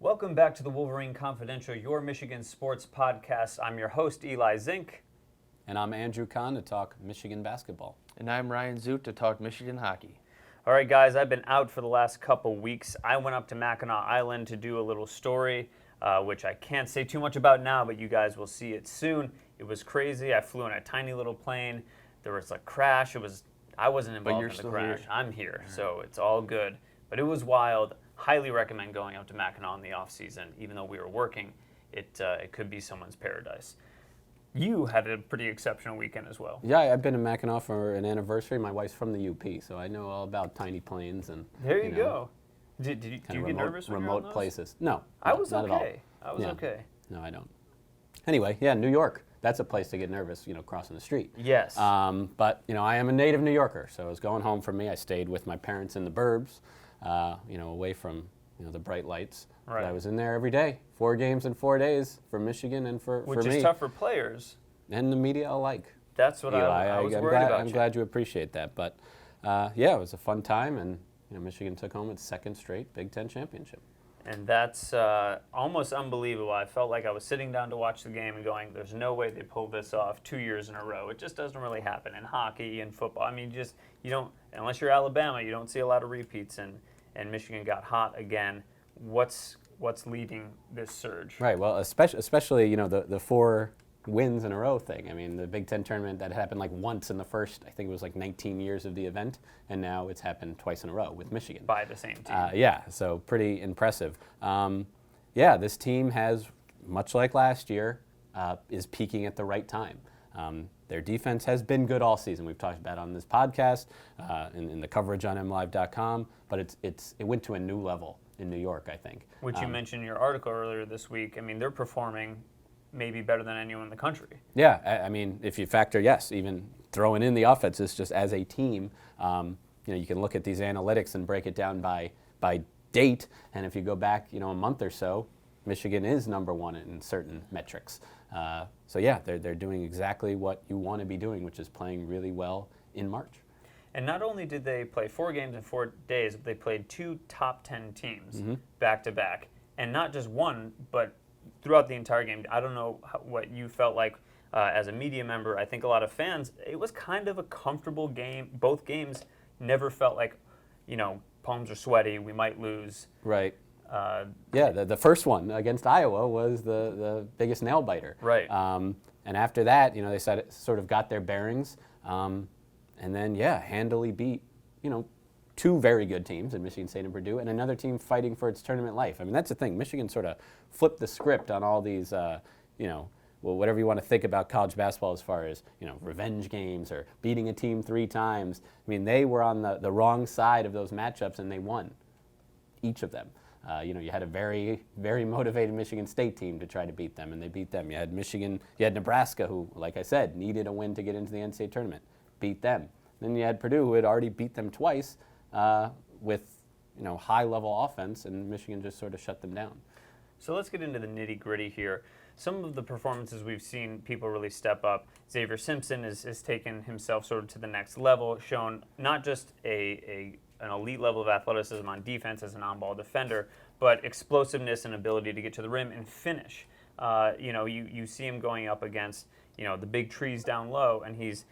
Welcome back to the Wolverine Confidential, your Michigan sports podcast. I'm your host, Eli Zink. And I'm Andrew Kahn to talk Michigan basketball. And I'm Ryan Zuke to talk Michigan hockey. All right, guys, I've been out for the last couple weeks. I went up to Mackinac Island to do a little story, which I can't say too much about now, but you guys will see it soon. It was crazy. I flew in a tiny little plane. There was a crash. I wasn't involved in the crash. Here. I'm here, so it's all good. But it was wild. Highly recommend going up to Mackinac in the off season. Even though we were working, it could be someone's paradise. You had a pretty exceptional weekend as well. Yeah, I've been to Mackinac for an anniversary. My wife's from the UP, so I know all about tiny planes and. There you go. Do you get nervous when you're on remote those? places? No, I was not okay. At all. I was okay. No, I don't. Anyway, yeah, New York. That's a place to get nervous, crossing the street. Yes. But I am a native New Yorker, so it was going home for me. I stayed with my parents in the burbs, away from the bright lights. Right. But I was in there every day, 4 games in 4 days for Michigan and for me. Which is tough for players. And the media alike. That's what I was worried about. I'm glad you appreciate that. But it was a fun time, and Michigan took home its second straight Big Ten championship. And that's almost unbelievable. I felt like I was sitting down to watch the game and going, there's no way they pulled this off 2 years in a row. It just doesn't really happen in hockey and football. I mean, you don't, unless you're Alabama, you don't see a lot of repeats, and Michigan got hot again. What's leading this surge? Right, well, especially the 4 wins in a row thing. I mean, the Big Ten tournament, that happened like once in the first, I think it was like 19 years of the event, and now it's happened twice in a row with Michigan. By the same team. So pretty impressive. This team has, much like last year, is peaking at the right time. Their defense has been good all season. We've talked about it on this podcast, in the coverage on MLive.com, but it went to a new level in New York, I think. Which you mentioned in your article earlier this week. I mean, they're performing maybe better than anyone in the country. Yeah, I mean, if you factor, even throwing in the offenses just as a team, you can look at these analytics and break it down by date, and if you go back, a month or so, Michigan is number 1 in certain metrics. They're doing exactly what you want to be doing, which is playing really well in March. And not only did they play 4 games in 4 days, but they played 2 top 10 teams back to back, and not just one, but throughout the entire game. I don't know what you felt like as a media member. I think a lot of fans, it was kind of a comfortable game. Both games never felt like, palms are sweaty, we might lose. Right. The first one against Iowa was the biggest nail biter. Right. And after that, they sort of got their bearings, and then handily beat 2 very good teams in Michigan State and Purdue, and another team fighting for its tournament life. I mean, that's the thing. Michigan sort of flipped the script on all these, whatever you want to think about college basketball as far as, revenge games or beating a team 3 times. I mean, they were on the wrong side of those matchups, and they won each of them. You had a very, very motivated Michigan State team to try to beat them, and they beat them. You had Nebraska, who, like I said, needed a win to get into the NCAA tournament, beat them. Then you had Purdue, who had already beat them twice with high-level offense, and Michigan just sort of shut them down. So let's get into the nitty-gritty here. Some of the performances we've seen people really step up. Xavier Simpson has taken himself sort of to the next level, shown not just an elite level of athleticism on defense as an on-ball defender, but explosiveness and ability to get to the rim and finish. You see him going up against the big trees down low, and he's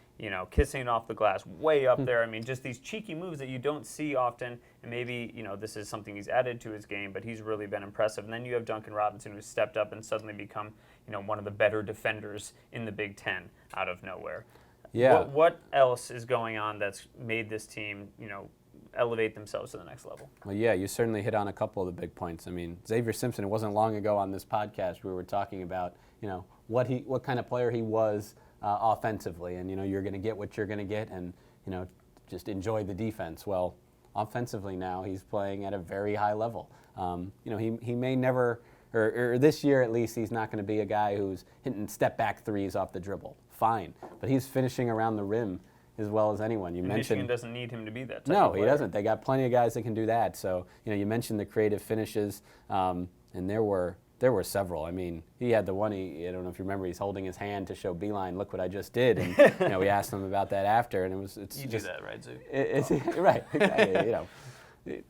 kissing it off the glass way up there. I mean, just these cheeky moves that you don't see often, and maybe this is something he's added to his game, but he's really been impressive. And then you have Duncan Robinson, who's stepped up and suddenly become one of the better defenders in the Big Ten out of nowhere. Yeah. What else is going on that's made this team elevate themselves to the next level? Well, you certainly hit on a couple of the big points. I mean, Xavier Simpson, it wasn't long ago on this podcast we were talking about, what kind of player he was offensively, and you're going to get what you're going to get, and just enjoy the defense. Well, offensively now he's playing at a very high level. He may never, or this year at least, he's not going to be a guy who's hitting step back threes off the dribble. Fine, but he's finishing around the rim as well as anyone. Michigan doesn't need him to be that type No, of player. He doesn't. They got plenty of guys that can do that. So you mentioned the creative finishes, and there were several. I mean, he had the one. I don't know if you remember. He's holding his hand to show Beeline, "Look what I just did." And we asked him about that after, and it's you just do that, right, Zuke? Right, exactly.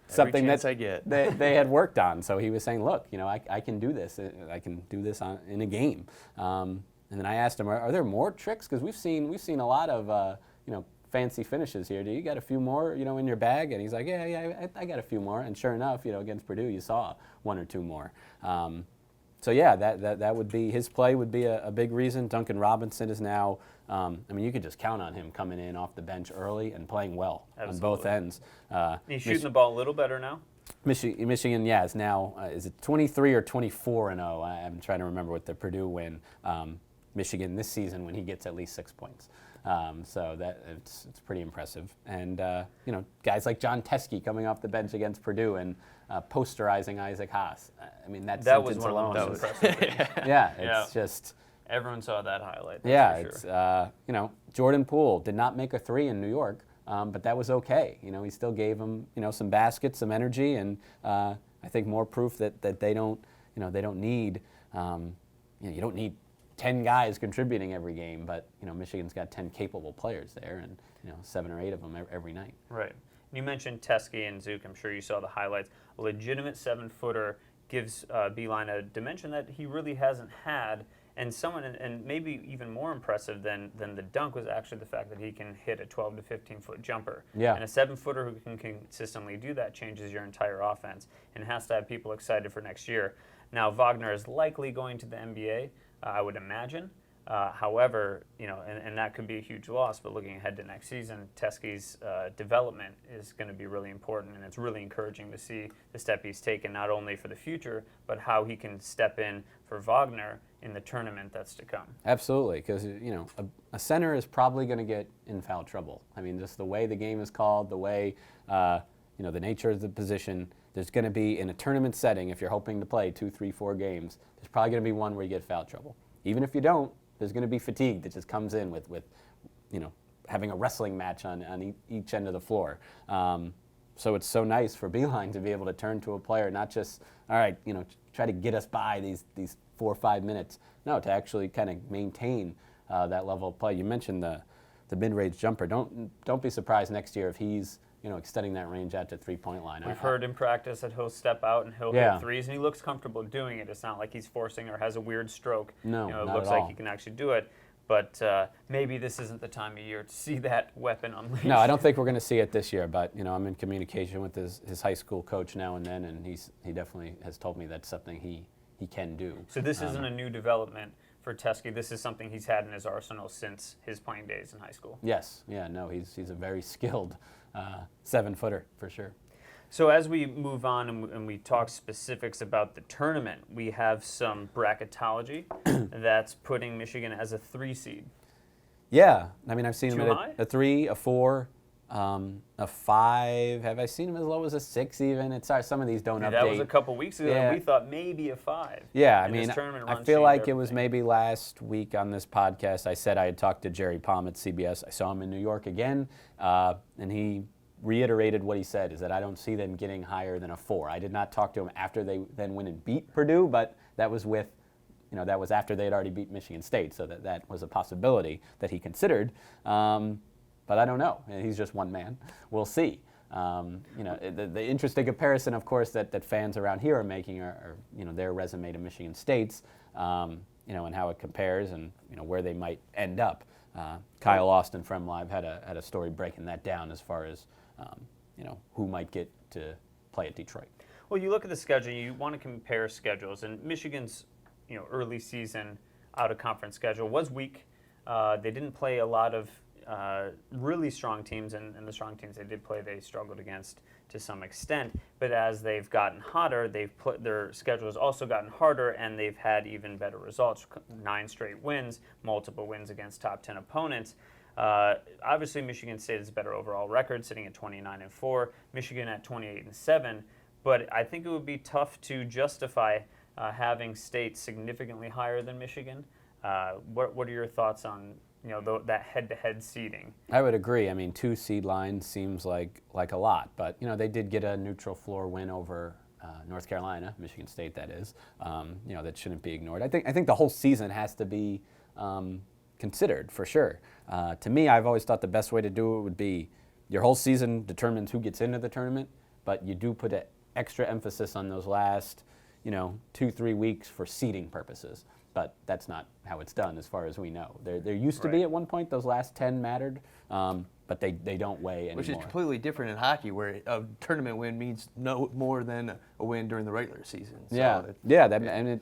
something chance that I get. they had worked on. So he was saying, look, I can do this. I can do this in a game. And then I asked him, are there more tricks? Because we've seen a lot of fancy finishes here. Do you got a few more in your bag? And he's like, yeah, I got a few more. And sure enough, against Purdue, you saw one or two more. So yeah, that would be his play would be a big reason. Duncan Robinson is now. You could just count on him coming in off the bench early and playing well on both ends. He's shooting the ball a little better now. Michigan, yeah, is now is it 23 or 24-0? I'm trying to remember what the Purdue win. Michigan this season when he gets at least 6 points. So that it's pretty impressive. And guys like John Teskey coming off the bench against Purdue and posterizing Isaac Haas. That was one alone. of the most impressive things. Yeah, it's just. Everyone saw that highlight. That's for sure. it's Jordan Poole did not make a three in New York, but that was okay. He still gave him some baskets, some energy, and I think more proof that they don't need you don't need 10 guys contributing every game, but Michigan's got 10 capable players there, and 7 or 8 of them every night. Right. You mentioned Teskey and Zuke. I'm sure you saw the highlights. A legitimate 7-footer gives Beeline a dimension that he really hasn't had. And and maybe even more impressive than the dunk was actually the fact that he can hit a 12 to 15-foot jumper. Yeah. And a 7-footer who can consistently do that changes your entire offense and has to have people excited for next year. Now, Wagner is likely going to the NBA, I would imagine. However, and that could be a huge loss, but looking ahead to next season, Teskey's development is going to be really important, and it's really encouraging to see the step he's taken, not only for the future, but how he can step in for Wagner in the tournament that's to come. Absolutely, because a center is probably going to get in foul trouble. Just the way the game is called, the way the nature of the position. There's going to be in a tournament setting, if you're hoping to play 2, 3, 4 games, there's probably going to be one where you get foul trouble. Even if you don't, there's going to be fatigue that just comes in with having a wrestling match on each end of the floor. So it's so nice for Beeline to be able to turn to a player, not just, all right, try to get us by these 4 or 5 minutes. No, to actually kind of maintain that level of play. You mentioned the mid-range jumper. Don't be surprised next year if he's extending that range out to 3-point line. We've heard in practice that he'll step out and he'll hit threes, and he looks comfortable doing it. It's not like he's forcing or has a weird stroke. No, it not looks at like all. he can actually do it. But maybe this isn't the time of year to see that weapon unleashed. No, I don't think we're going to see it this year. But I'm in communication with his high school coach now and then, and he definitely has told me that's something he can do. So this isn't a new development for Teskey. This is something he's had in his arsenal since his playing days in high school. Yes, yeah, no, he's a very skilled 7-footer for sure. So as we move on and we talk specifics about the tournament, we have some bracketology that's putting Michigan as a 3 seed. Yeah, I've seen him Too at high? a 3, a 4, a 5. Have I seen him as low as a 6 even? It's some of these don't update. That was a couple weeks ago, Yeah. and we thought maybe a 5. Yeah, And this tournament I runs feel change like it was everything. maybe last week on this podcast. I said I had talked to Jerry Palm at CBS. I saw him in New York again, and he reiterated what he said, is that I don't see them getting higher than a 4. I did not talk to him after they then went and beat Purdue, but that was that was after they had already beat Michigan State, so that was a possibility that he considered. But I don't know. He's just one man. We'll see. The interesting comparison, of course, that fans around here are making are their resume to Michigan State's, and how it compares and where they might end up. Kyle Austin from MLive had a story breaking that down as far as who might get to play at Detroit. Well, you look at the schedule, you want to compare schedules, and Michigan's early season out-of-conference schedule was weak. They didn't play a lot of really strong teams, and the strong teams they did play, they struggled against to some extent. But as they've gotten hotter, their schedule has also gotten harder, and they've had even better results. 9 straight wins, multiple wins against top 10 opponents. Obviously, Michigan State has a better overall record, sitting at 29-4. Michigan at 28-7. But I think it would be tough to justify having State significantly higher than Michigan. What are your thoughts on that head-to-head seeding? I would agree. 2 seed line seems like a lot, but they did get a neutral floor win over North Carolina, Michigan State, that is. That shouldn't be ignored. I think the whole season has to be considered for sure. To me, I've always thought the best way to do it would be your whole season determines who gets into the tournament, but you do put an extra emphasis on those last, 2-3 weeks for seeding purposes. But that's not how it's done, as far as we know. There used to be at one point those last 10 mattered, but they don't weigh anymore. Which is completely different in hockey, where a tournament win means no more than a win during the regular season. So and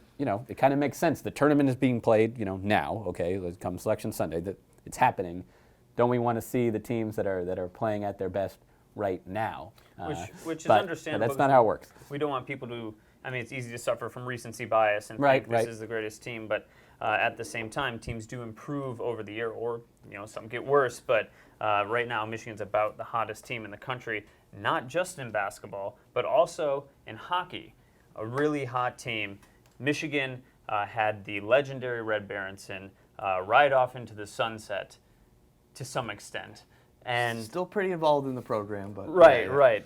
it kind of makes sense. The tournament is being played, now. Okay, come Selection Sunday, that it's happening. Don't we want to see the teams that are playing at their best right now? Which is understandable. But that's not how it works. We don't want people to. I mean, it's easy to suffer from recency bias and Right, think this is the greatest team, but at the same time, teams do improve over the year, or some get worse. But right now, Michigan's about the hottest team in the country, not just in basketball, but also in hockey. A really hot team. Michigan had the legendary Red Berenson ride off into the sunset to some extent, and still pretty involved in the program, but right.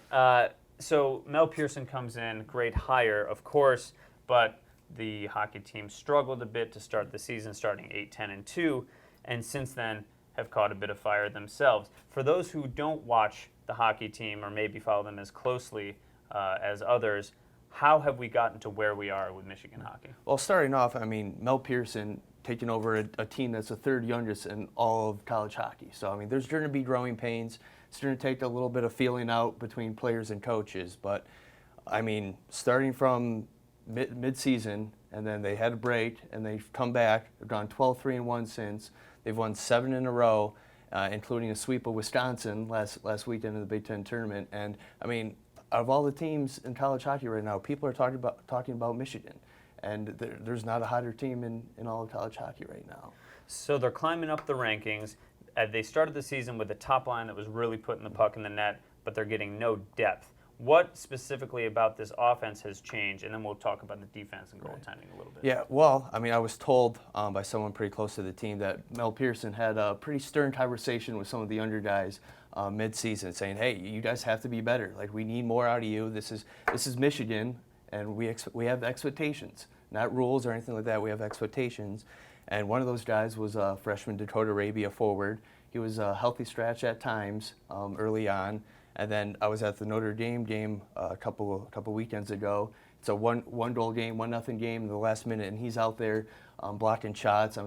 So Mel Pearson comes in, great hire, of course, but the hockey team struggled a bit to start the season, starting 8-10-2, and since then have caught a bit of fire themselves. For those who don't watch the hockey team or maybe follow them as closely as others, how have we gotten to where we are with Michigan hockey? Well, starting off, Mel Pearson taking over a team that's the third youngest in all of college hockey. So, there's going to be growing pains. It's going to take a little bit of feeling out between players and coaches. But, starting from mid-season, and then they had a break, and they've come back. They've gone 12-3-1 since. They've won 7 in a row, including a sweep of Wisconsin last weekend in the Big Ten tournament. And, out of all the teams in college hockey right now, people are talking about Michigan. And there's not a hotter team in all of college hockey right now. So they're climbing up the rankings. They started the season with a top line that was really putting the puck in the net, but they're getting no depth. What specifically about this offense has changed? And then we'll talk about the defense and goaltending a little bit. Yeah, well, I was told by someone pretty close to the team that Mel Pearson had a pretty stern conversation with some of the younger guys mid-season, saying, "Hey, you guys have to be better. Like, we need more out of you. This is Michigan, and we have expectations, not rules or anything like that. We have expectations." And one of those guys was freshman Dakota Arabia forward. He was a healthy stretch at times early on. And then I was at the Notre Dame game a couple weekends ago. It's a one goal game, 1-0 game in the last minute, and he's out there blocking shots.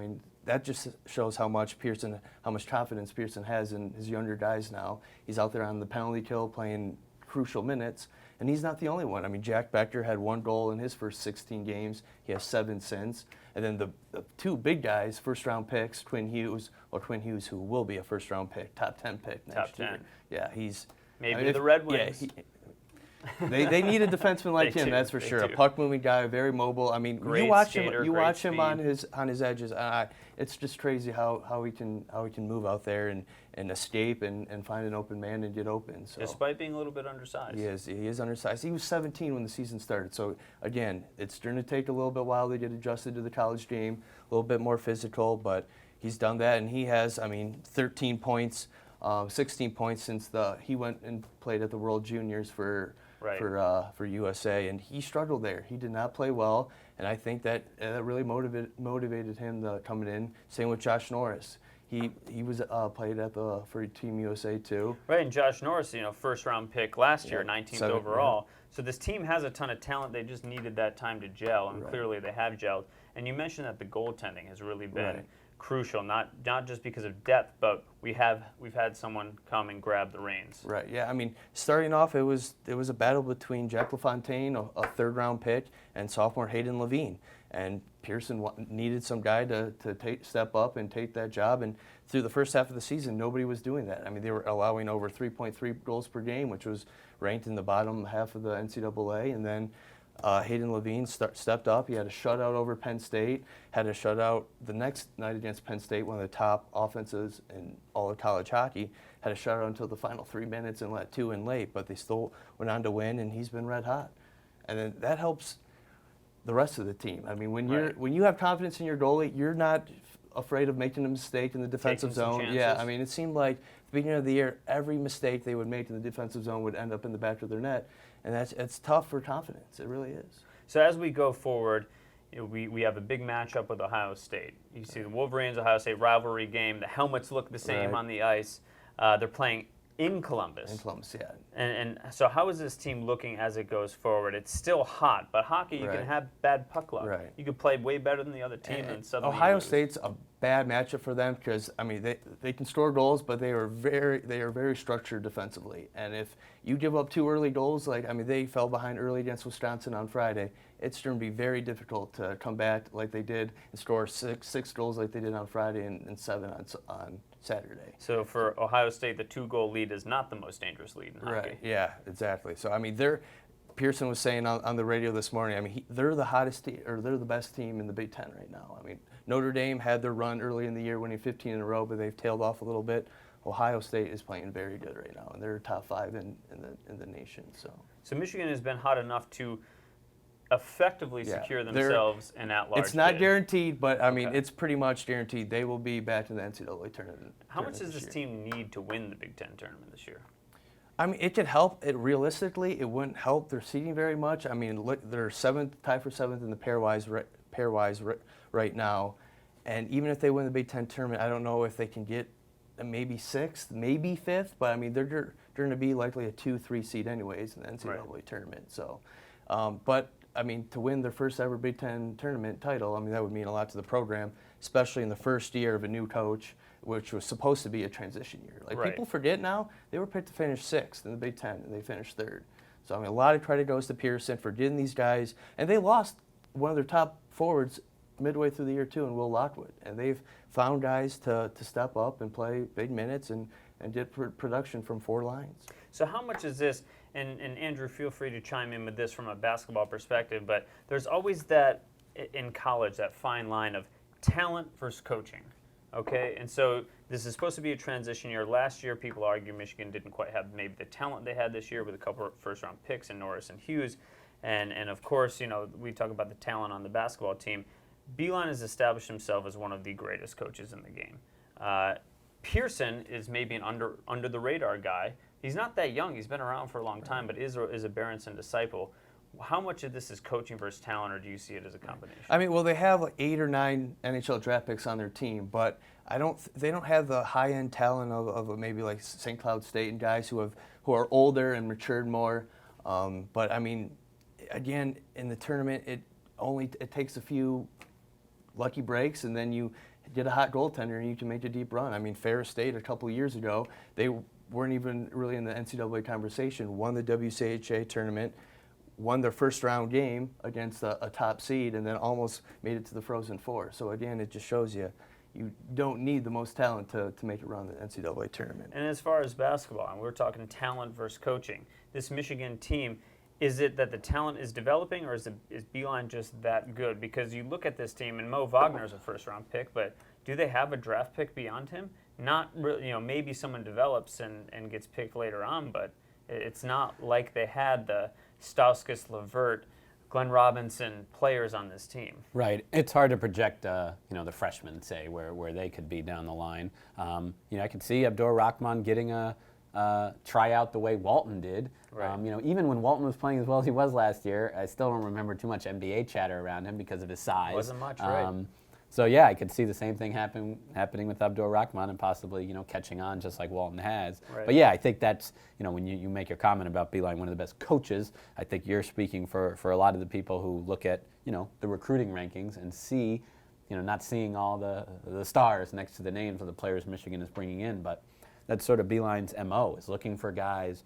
That just shows how much confidence Pearson has in his younger guys now. He's out there on the penalty kill playing crucial minutes, and he's not the only one. Jack Becker had 1 goal in his first 16 games. He has 7 since. And then the two big guys, first-round picks, Quinn Hughes, who will be a first-round pick, top 10 pick next year. Yeah, he's... Maybe the Red Wings. Yeah, they need a defenseman like him, that's for sure. A puck-moving guy, very mobile. Great you watch skater, him speed. on his edges. It's just crazy how he can move out there and escape and find an open man and get open. So despite being a little bit undersized. He is undersized. He was 17 when the season started. So again, it's going to take a little bit while to get adjusted to the college game, a little bit more physical, but he's done that, and he has 13 points. 16 points since he went and played at the World Juniors for USA, and he struggled there. He did not play well, and I think that really motivated him coming in. Same with Josh Norris. He was played for Team USA too. Right, and Josh Norris, first round pick last year, 19th overall. So this team has a ton of talent. They just needed that time to gel, and clearly they have gelled. And you mentioned that the goaltending has really been crucial, not just because of depth, but we've had someone come and grab the reins. Right. Yeah. Starting off, it was a battle between Jack LaFontaine, a third-round pick, and sophomore Hayden Levine. And Pearson needed some guy to step up and take that job. And through the first half of the season, nobody was doing that. They were allowing over 3.3 goals per game, which was ranked in the bottom half of the NCAA. And then Hayden Levine stepped up. He had a shutout over Penn State, had a shutout the next night against Penn State, one of the top offenses in all of college hockey, had a shutout until the final 3 minutes and let 2 in late, but they still went on to win, and he's been red hot. And then that helps the rest of the team. When you have confidence in your goalie, you're not afraid of making a mistake in the defensive zone. Yeah, it seemed like at the beginning of the year, every mistake they would make in the defensive zone would end up in the back of their net. And it's tough for confidence. It really is. So as we go forward, we have a big matchup with Ohio State. You see the Wolverines, Ohio State rivalry game. The helmets look the same on the ice. They're playing in Columbus. In Columbus, yeah. And so how is this team looking as it goes forward? It's still hot, but hockey, you Right. can have bad puck luck. Right. You could play way better than the other team, and suddenly you Ohio lose. State's a bad matchup for them because I mean they can score goals, but they are very structured defensively. And if you give up 2 early goals, like I mean they fell behind early against Wisconsin on Friday, it's going to be very difficult to come back like they did and score six goals like they did on Friday and 7 on Saturday. So for Ohio State, the 2-goal lead is not the most dangerous lead in hockey. Right. Yeah. Exactly. So I mean Pearson was saying on the radio this morning, I mean, they're the hottest team, or they're the best team in the Big Ten right now. I mean, Notre Dame had their run early in the year, winning 15 in a row, but they've tailed off a little bit. Ohio State is playing very good right now, and they're top 5 in the nation. So Michigan has been hot enough to effectively Yeah, secure themselves an at-large it's not bid. guaranteed, but I mean, Okay. it's pretty much guaranteed they will be back in the NCAA tournament. How much does this this year. team need to win the Big Ten tournament this year? I mean, it could help. It realistically, it wouldn't help their seeding very much. I mean, look, they're tied for seventh in the pairwise right now, and even if they win the Big Ten tournament, I don't know if they can get maybe 6th, maybe 5th. But I mean, they're going to be likely a 2-3 seed anyways in the NCAA tournament. So, but I mean, to win their first ever Big Ten tournament title, I mean, that would mean a lot to the program, especially in the first year of a new coach, which was supposed to be a transition year. Like Right. people forget now, they were picked to finish 6th in the Big Ten, and they finished 3rd. So I mean, a lot of credit goes to Pearson for getting these guys, and they lost one of their top forwards midway through the year too, in Will Lockwood, and they've found guys to step up and play big minutes and get production from 4 lines. So how much is this, and Andrew, feel free to chime in with this from a basketball perspective, but there's always that, in college, that fine line of talent versus coaching, okay? And so this is supposed to be a transition year. Last year, people argue Michigan didn't quite have maybe the talent they had this year with a couple of first-round picks in Norris and Hughes. And of course, you know, we talk about the talent on the basketball team. Beilein has established himself as one of the greatest coaches in the game. Pearson is maybe an under the radar guy. He's not that young. He's been around for a long time, but is a Berenson disciple. How much of this is coaching versus talent, or do you see it as a combination? I mean, well, they have like 8 or 9 NHL draft picks on their team, but they don't have the high-end talent of maybe like St. Cloud State and guys who are older and matured more. But I mean, again, in the tournament, it takes a few lucky breaks, and then you get a hot goaltender and you can make a deep run. I mean, Ferris State a couple of years ago, they weren't even really in the NCAA conversation, won the WCHA tournament, won their first round game against a top seed, and then almost made it to the Frozen Four. So again, it just shows you don't need the most talent to make it around the NCAA tournament. And as far as basketball, and we're talking talent versus coaching, this Michigan team, is it that the talent is developing, or is Beilein just that good? Because you look at this team, and Mo Wagner's a first-round pick, but do they have a draft pick beyond him? Not really, you know, maybe someone develops and gets picked later on, but it's not like they had the Stauskas, Levert, Glenn Robinson players on this team. Right. It's hard to project, the freshmen, say, where they could be down the line. I could see Abdur Rahman getting a tryout the way Walton did. Right. Even when Walton was playing as well as he was last year, I still don't remember too much NBA chatter around him because of his size. Wasn't much, right. So yeah, I could see the same thing happening with Abdur Rahman and possibly catching on just like Walton has. Right. But yeah, I think that's when you make your comment about Beilein, one of the best coaches. I think you're speaking for a lot of the people who look at the recruiting rankings and see not seeing all the stars next to the names of the players Michigan is bringing in, but that's sort of Beilein's MO, is looking for guys.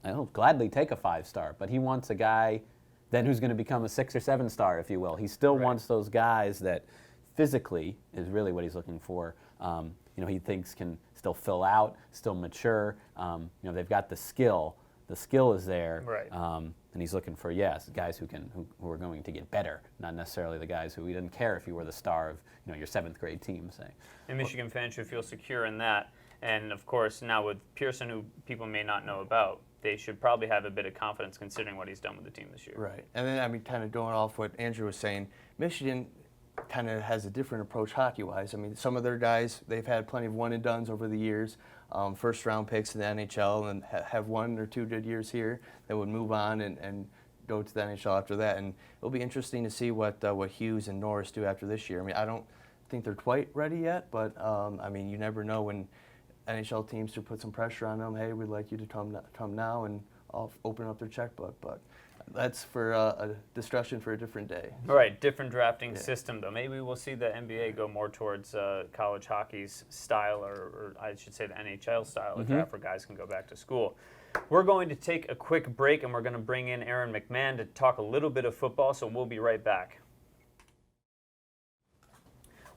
He'll gladly take a 5-star, but he wants a guy then who's going to become a 6 or 7-star, if you will. He still wants those guys that physically is really what he's looking for. He thinks can still fill out, still mature. They've got the skill. The skill is there. Right. And he's looking for, guys who are going to get better, not necessarily the guys who he didn't care if you were the star of your 7th grade team, say. And Michigan fans should feel secure in that. And of course, now with Pearson, who people may not know about, they should probably have a bit of confidence considering what he's done with the team this year. Right. And then, kind of going off what Andrew was saying, Michigan kind of has a different approach hockey-wise. I mean, some of their guys, they've had plenty of one-and-dones over the years, first-round picks in the NHL, and have 1 or 2 good years here. They would move on and go to the NHL after that. And it'll be interesting to see what Hughes and Norris do after this year. I mean, I don't think they're quite ready yet, but, you never know when NHL teams to put some pressure on them. Hey, we'd like you to come now, and I'll open up their checkbook. But that's for a discussion for a different day. All right, different drafting system, though. Maybe we'll see the NBA go more towards college hockey's style, or I should say the NHL style of draft, where guys can go back to school. We're going to take a quick break, and we're going to bring in Aaron McMann to talk a little bit of football, so we'll be right back.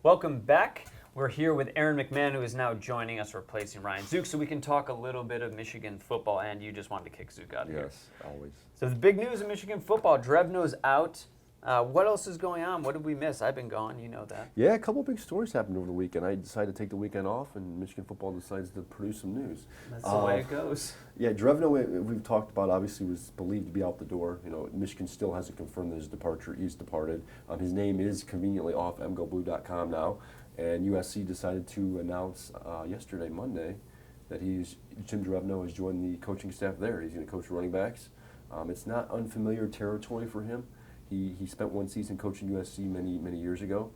Welcome back. We're here with Aaron McMann, who is now joining us, replacing Ryan Zuke, so we can talk a little bit of Michigan football, and you just wanted to kick Zuke out of here. Yes, always. So the big news in Michigan football, Drevno's out. What else is going on? What did we miss? I've been gone, you know that. Yeah, a couple big stories happened over the weekend. I decided to take the weekend off, and Michigan football decides to produce some news. That's the way it goes. Yeah, Drevno, we've talked about, obviously was believed to be out the door. You know, Michigan still hasn't confirmed that his departure. He's departed. His name is conveniently off mgoblue.com now, and USC decided to announce yesterday, Monday, that Tim Drevno has joined the coaching staff there. He's going to coach running backs. It's not unfamiliar territory for him. He spent one season coaching USC many years ago.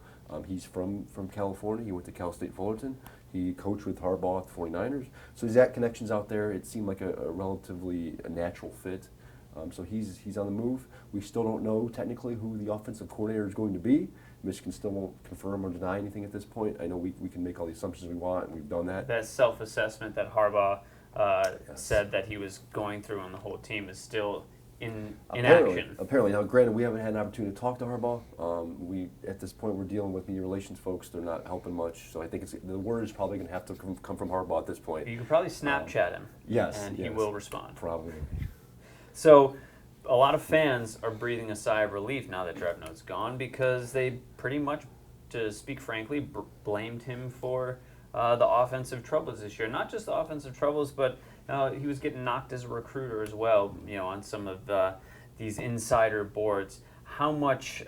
He's from California. He went to Cal State Fullerton. He coached with Harbaugh at the 49ers. So he's got connections out there. It seemed like a relatively natural fit. So he's on the move. We still don't know technically who the offensive coordinator is going to be. Michigan still won't confirm or deny anything at this point. I know we can make all the assumptions we want, and we've done that. That self-assessment that Harbaugh said that he was going through on the whole team is still in action. Apparently. Now, granted, we haven't had an opportunity to talk to Harbaugh. At this point, we're dealing with media relations folks. They're not helping much. So I think the word is probably going to have to come from Harbaugh at this point. You could probably Snapchat him. Yes. And he will respond. Probably. So a lot of fans are breathing a sigh of relief now that Drevno's gone, because they pretty much, to speak frankly, blamed him for the offensive troubles this year. Not just the offensive troubles, but he was getting knocked as a recruiter as well, on some of these insider boards. How much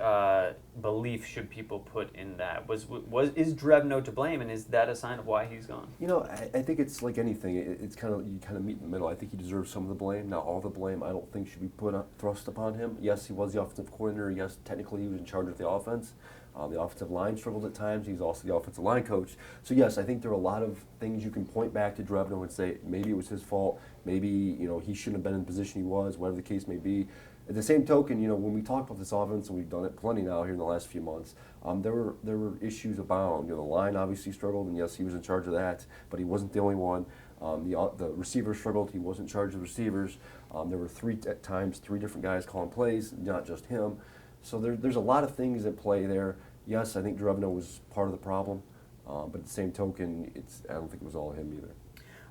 belief should people put in that? Is Drevno to blame, and is that a sign of why he's gone? I think it's like anything. It's you kind of meet in the middle. I think he deserves some of the blame. Not all the blame, I don't think, should be thrust upon him. Yes, he was the offensive coordinator. Yes, technically he was in charge of the offense. The offensive line struggled at times. He's also the offensive line coach. So yes, I think there are a lot of things you can point back to Drevno and say maybe it was his fault. Maybe he shouldn't have been in the position he was. Whatever the case may be. At the same token, when we talk about this offense, and we've done it plenty now here in the last few months, there were issues abound. The line obviously struggled, and yes, he was in charge of that, but he wasn't the only one. The receivers struggled. He wasn't in charge of the receivers. There were three different guys calling plays, not just him. So there's a lot of things at play there. Yes, I think Drevno was part of the problem, but at the same token, I don't think it was all him either.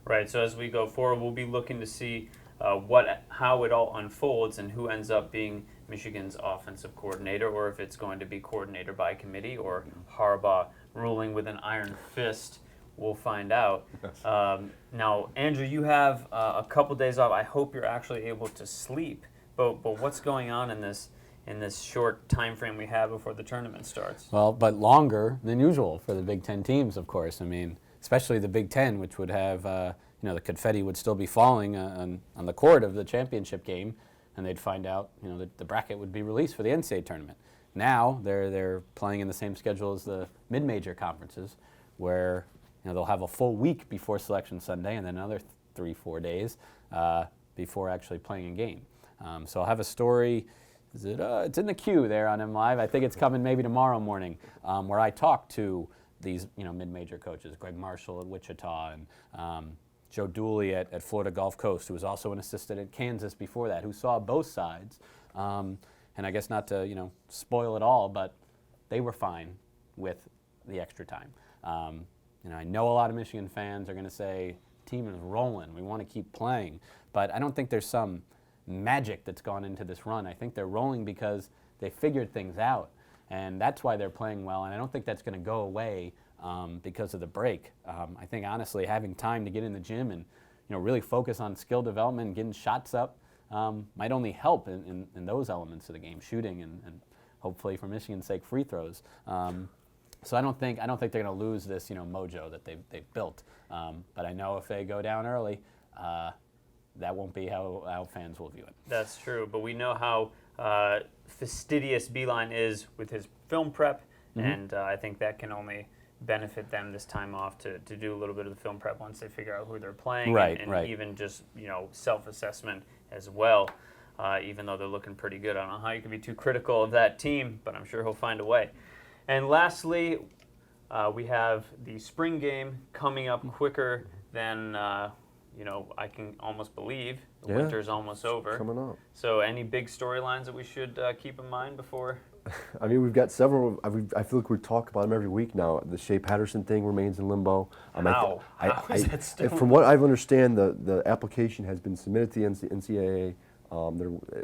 Right. So as we go forward, we'll be looking to see how it all unfolds and who ends up being Michigan's offensive coordinator, or if it's going to be coordinator by committee, or Harbaugh ruling with an iron fist. We'll find out. Now, Andrew, you have a couple days off. I hope you're actually able to sleep. But what's going on in this short time frame we have before the tournament starts? Well, but longer than usual for the Big Ten teams, of course. I mean, especially the Big Ten, which would have, the confetti would still be falling on the court of the championship game, and they'd find out, that the bracket would be released for the NCAA tournament. Now they're playing in the same schedule as the mid-major conferences, where they'll have a full week before Selection Sunday, and then another 3-4 days before actually playing a game. So I'll have a story. It's in the queue there on MLive. I think it's coming maybe tomorrow morning, where I talk to these mid-major coaches, Greg Marshall at Wichita, and Joe Dooley at Florida Gulf Coast, who was also an assistant at Kansas before that, who saw both sides. And I guess not to spoil it all, but they were fine with the extra time. I know a lot of Michigan fans are going to say, team is rolling, we want to keep playing, but I don't think there's some magic that's gone into this run. I think they're rolling because they figured things out, and that's why they're playing well, and I don't think that's going to go away because of the break. I think honestly having time to get in the gym and really focus on skill development and getting shots up might only help in those elements of the game, shooting and hopefully for Michigan's sake free throws. So I don't think they're going to lose this mojo that they've built. But I know if they go down early, that won't be how fans will view it. That's true, but we know how fastidious Beeline is with his film prep, and I think that can only benefit them this time off to do a little bit of the film prep once they figure out who they're playing, Right, and right. even just self-assessment as well. Even though they're looking pretty good, I don't know how you can be too critical of that team, but I'm sure he'll find a way. And lastly, we have the spring game coming up quicker than I can almost believe. The Yeah. winter's almost over. Coming up. So any big storylines that we should keep in mind before? I mean, we've got several. I feel like we talk about them every week now. The Shea Patterson thing remains in limbo. How? How is that still? From what I understand, the application has been submitted to the NCAA.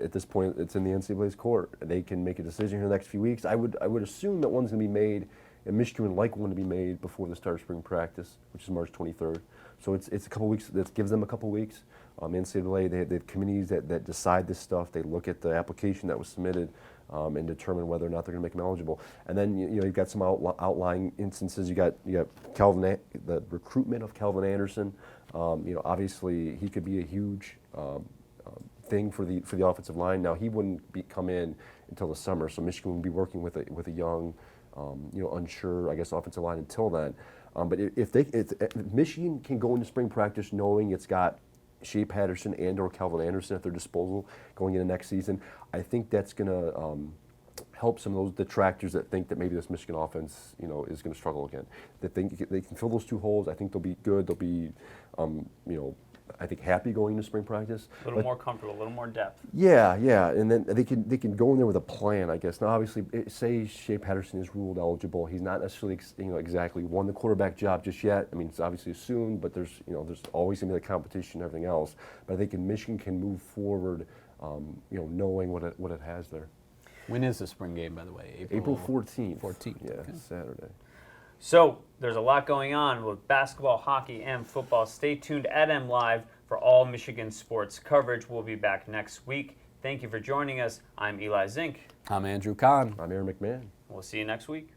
At this point, it's in the NCAA's court. They can make a decision in the next few weeks. I would assume that one's going to be made, and Michigan would like one to be made before the start of spring practice, which is March 23rd. So it's a couple weeks. That gives them a couple weeks. NCAA, they have committees that decide this stuff. They look at the application that was submitted and determine whether or not they're going to make them eligible. And then you've got some outlying instances. You got the recruitment of Calvin Anderson. Obviously he could be a huge thing for the offensive line. Now he wouldn't come in until the summer, so Michigan would be working with a young, unsure, I guess, offensive line until then. But if Michigan can go into spring practice knowing it's got Shea Patterson and/or Calvin Anderson at their disposal going into next season, I think that's going to help some of those detractors that think that maybe this Michigan offense, is going to struggle again. That they can fill those two holes. I think they'll be good. They'll be, I think, happy going into spring practice. A little more comfortable, a little more depth. Yeah, and then they can go in there with a plan, I guess. Now, obviously, say Shea Patterson is ruled eligible. He's not necessarily, exactly won the quarterback job just yet. I mean, it's obviously assumed, but there's always going to be the competition and everything else. But I think Michigan can move forward, knowing what it has there. When is the spring game, by the way? April 14th. 14th. Yeah, Okay. Saturday. So there's a lot going on with basketball, hockey, and football. Stay tuned at MLive for all Michigan sports coverage. We'll be back next week. Thank you for joining us. I'm Eli Zink. I'm Andrew Kahn. I'm Aaron McMann. We'll see you next week.